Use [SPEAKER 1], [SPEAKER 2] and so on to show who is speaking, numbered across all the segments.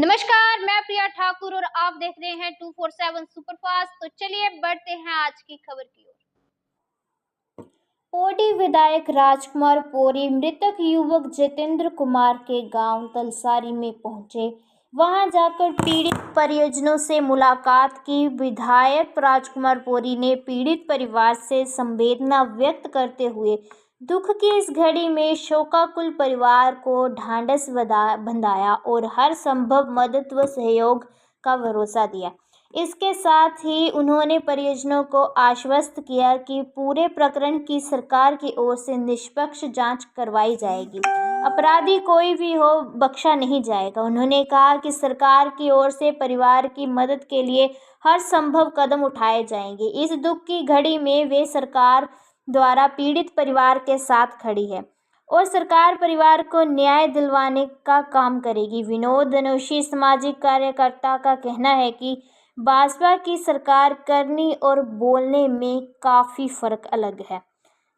[SPEAKER 1] नमस्कार, मैं प्रिया ठाकुर और आप देख रहे हैं 247 सुपरफास्ट। तो चलिए बढ़ते हैं आज की खबर की ओर। पौडी विधायक राजकुमार पौरी मृतक युवक जितेंद्र कुमार के गांव तलसारी में पहुंचे। वहां जाकर पीड़ित परिजनों से मुलाकात की। विधायक राजकुमार पौरी ने पीड़ित परिवार से संवेदना व्यक्त करते हुए दुख की इस घड़ी में शोकाकुल परिवार को ढांढस बंधाया और हर संभव मदद व सहयोग का भरोसा दिया। इसके साथ ही उन्होंने परिजनों को आश्वस्त किया कि पूरे प्रकरण की सरकार की ओर से निष्पक्ष जांच करवाई जाएगी। अपराधी कोई भी हो, बख्शा नहीं जाएगा। उन्होंने कहा कि सरकार की ओर से परिवार की मदद के लिए हर संभव कदम उठाए जाएंगे। इस दुख की घड़ी में वे सरकार द्वारा पीड़ित परिवार के साथ खड़ी है और सरकार परिवार को न्याय दिलवाने का काम करेगी। विनोद धनोशी सामाजिक कार्यकर्ता का कहना है कि भाजपा की सरकार करनी और बोलने में काफ़ी फर्क अलग है।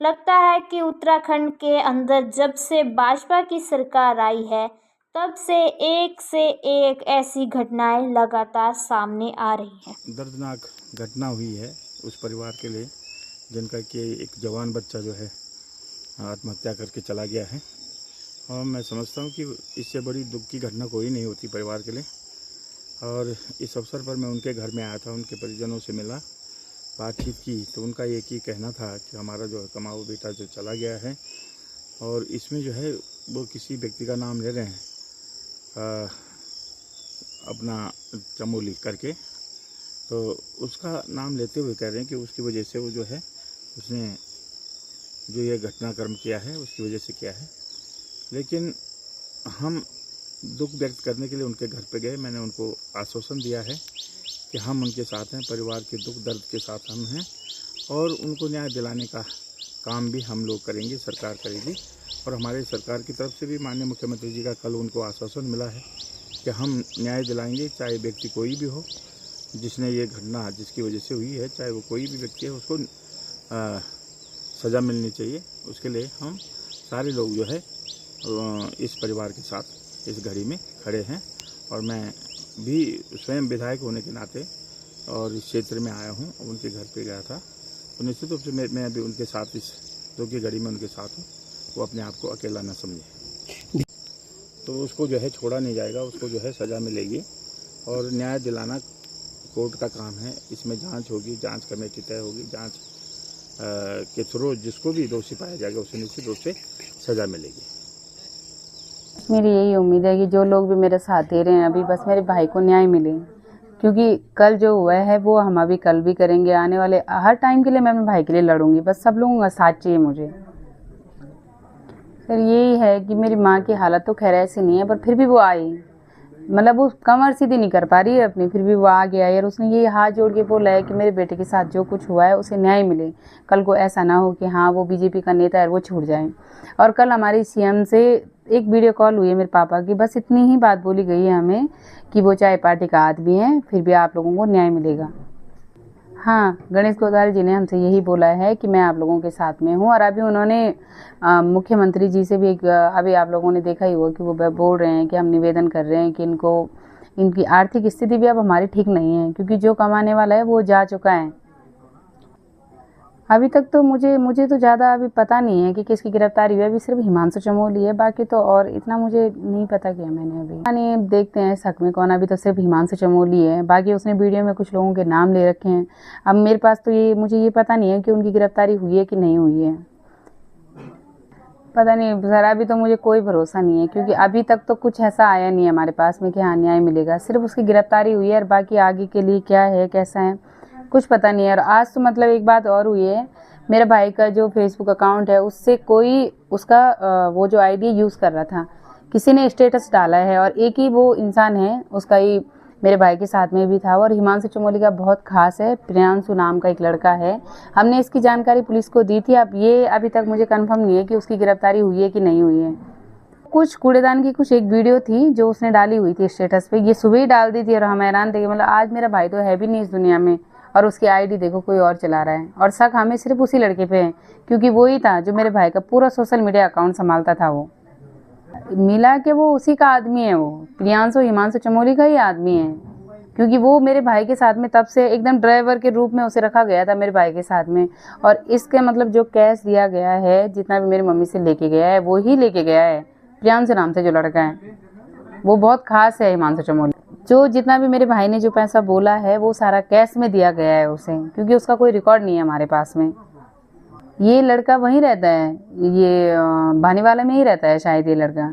[SPEAKER 1] लगता है कि उत्तराखंड के अंदर जब से भाजपा की सरकार आई है तब से एक ऐसी घटनाएं लगातार सामने आ रही हैं।
[SPEAKER 2] दर्दनाक घटना हुई है उस परिवार के लिए जिनका कि एक जवान बच्चा जो है आत्महत्या करके चला गया है। और मैं समझता हूँ कि इससे बड़ी दुख की घटना कोई नहीं होती परिवार के लिए। और इस अवसर पर मैं उनके घर में आया था, उनके परिजनों से मिला, बातचीत की, तो उनका एक ही कहना था कि हमारा जो कमाऊ बेटा जो चला गया है और इसमें जो है वो किसी व्यक्ति का नाम ले रहे हैं अपना चमोली करके, तो उसका नाम लेते हुए कह रहे हैं कि उसकी वजह से वो जो है उसने जो ये घटनाक्रम किया है उसकी वजह से किया है। लेकिन हम दुख व्यक्त करने के लिए उनके घर पे गए। मैंने उनको आश्वासन दिया है कि हम उनके साथ हैं, परिवार के दुख दर्द के साथ हम हैं और उनको न्याय दिलाने का काम भी हम लोग करेंगे, सरकार करेगी। और हमारे सरकार की तरफ से भी माननीय मुख्यमंत्री जी का कल उनको आश्वासन मिला है कि हम न्याय दिलाएंगे, चाहे व्यक्ति कोई भी हो जिसने ये घटना जिसकी वजह से हुई है, चाहे वो कोई भी व्यक्ति है, उसको सज़ा मिलनी चाहिए। उसके लिए हम सारे लोग जो है इस परिवार के साथ इस घड़ी में खड़े हैं। और मैं भी स्वयं विधायक होने के नाते और इस क्षेत्र में आया हूँ, उनके घर पे गया था, तो निश्चित रूप से मैं भी उनके साथ इस दुख की घड़ी में उनके साथ हूँ। वो अपने आप को अकेला न समझे, तो उसको जो है छोड़ा नहीं जाएगा, उसको जो है सज़ा मिलेगी और न्याय दिलाना कोर्ट का काम है। इसमें जांच होगी, जांच कमेटी तय होगी, जांच के थ्रू जिसको भी दोषी पाया जाएगा उसे निश्चित रूप से सज़ा मिलेगी।
[SPEAKER 3] मेरी यही उम्मीद है कि जो लोग भी मेरे साथ दे रहे हैं अभी, बस मेरे भाई को न्याय मिले, क्योंकि कल जो हुआ है वो हम अभी कल भी करेंगे। आने वाले हर टाइम के लिए मैं अपने भाई के लिए लड़ूंगी। बस सब लोगों का साथ चाहिए मुझे। सर यही है कि मेरी माँ की हालत तो खैर ऐसी नहीं है, पर फिर भी वो आई, मतलब वो कमर सीधी नहीं कर पा रही है अपनी, फिर भी वो आ गया और उसने ये हाथ जोड़ के बोला है कि मेरे बेटे के साथ जो कुछ हुआ है उसे न्याय मिले। कल को ऐसा ना हो कि हाँ वो बीजेपी का नेता है वो छूट जाए। और कल हमारी सीएम से एक वीडियो कॉल हुई है मेरे पापा की, बस इतनी ही बात बोली गई है हमें कि वो चाहे पार्टी का आदमी है फिर भी आप लोगों को न्याय मिलेगा। हाँ, गणेश कोतवाल जी ने हमसे यही बोला है कि मैं आप लोगों के साथ में हूँ। और अभी उन्होंने मुख्यमंत्री जी से भी एक अभी आप लोगों ने देखा ही होगा कि वो बोल रहे हैं कि हम निवेदन कर रहे हैं कि इनकी आर्थिक स्थिति भी अब हमारी ठीक नहीं है, क्योंकि जो कमाने वाला है वो जा चुका है। अभी तक तो मुझे तो ज़्यादा अभी पता नहीं है कि किसकी गिरफ्तारी हुई है। अभी सिर्फ हिमांशु चमोली है, बाकी तो और इतना मुझे नहीं पता किया मैंने अभी। नहीं, देखते हैं शक में कौन। अभी तो सिर्फ हिमांशु चमोली है, बाकी उसने वीडियो में कुछ लोगों के नाम ले रखे हैं। अब मेरे पास तो मुझे ये पता नहीं है कि उनकी गिरफ्तारी हुई है कि नहीं हुई है, पता नहीं सर। अभी तो मुझे कोई भरोसा नहीं है, क्योंकि अभी तक तो कुछ ऐसा आया नहीं है हमारे पास में कि हाँ न्याय मिलेगा। सिर्फ उसकी गिरफ्तारी हुई है और बाकी आगे के लिए क्या है कैसा है कुछ पता नहीं है। और आज तो मतलब एक बात और हुई है, मेरे भाई का जो फेसबुक अकाउंट है उससे कोई उसका वो जो आईडी यूज़ कर रहा था, किसी ने स्टेटस डाला है और एक ही वो इंसान है, उसका ही मेरे भाई के साथ में भी था और हिमांशु चमोली का बहुत खास है, प्रियांशु नाम का एक लड़का है। हमने इसकी जानकारी पुलिस को दी थी। अब ये अभी तक मुझे कंफर्म नहीं है कि उसकी गिरफ्तारी हुई है कि नहीं हुई है। कुछ कूड़ेदान की कुछ एक वीडियो थी जो उसने डाली हुई थी स्टेटस पे, ये सुबह ही डाल दी थी और हम हैरान थे कि मतलब आज मेरा भाई तो है भी नहीं इस दुनिया में और उसकी आईडी देखो कोई और चला रहा है। और शक हमें सिर्फ उसी लड़के पे है, क्योंकि वो ही था जो मेरे भाई का पूरा सोशल मीडिया अकाउंट संभालता था वो। मिला कि वो उसी का आदमी है, वो प्रियांशु हिमांशु चमोली का ही आदमी है, क्योंकि वो मेरे भाई के साथ में तब से एकदम ड्राइवर के रूप में उसे रखा गया था मेरे भाई के साथ में। और इसके मतलब जो कैश दिया गया है, जितना भी मेरी मम्मी से लेके गया है वो ही लेके गया है। प्रियांशु नाम से जो लड़का है वो बहुत खास है हिमांशु चमोली। जो जितना भी मेरे भाई ने जो पैसा बोला है वो सारा कैश में दिया गया है उसे, क्योंकि उसका कोई रिकॉर्ड नहीं है हमारे पास में। ये लड़का वहीं रहता है, ये भानीवाला में ही रहता है शायद ये लड़का।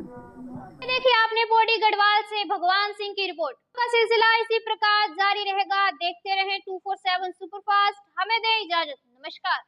[SPEAKER 1] देखिए आपने बॉडी गढ़वाल से भगवान सिंह की रिपोर्ट का सिलसिला इसी प्रकार जारी रहेगा। देखते रहें 247 सुपरफास्ट। हमें दें इजाजत, नमस्कार।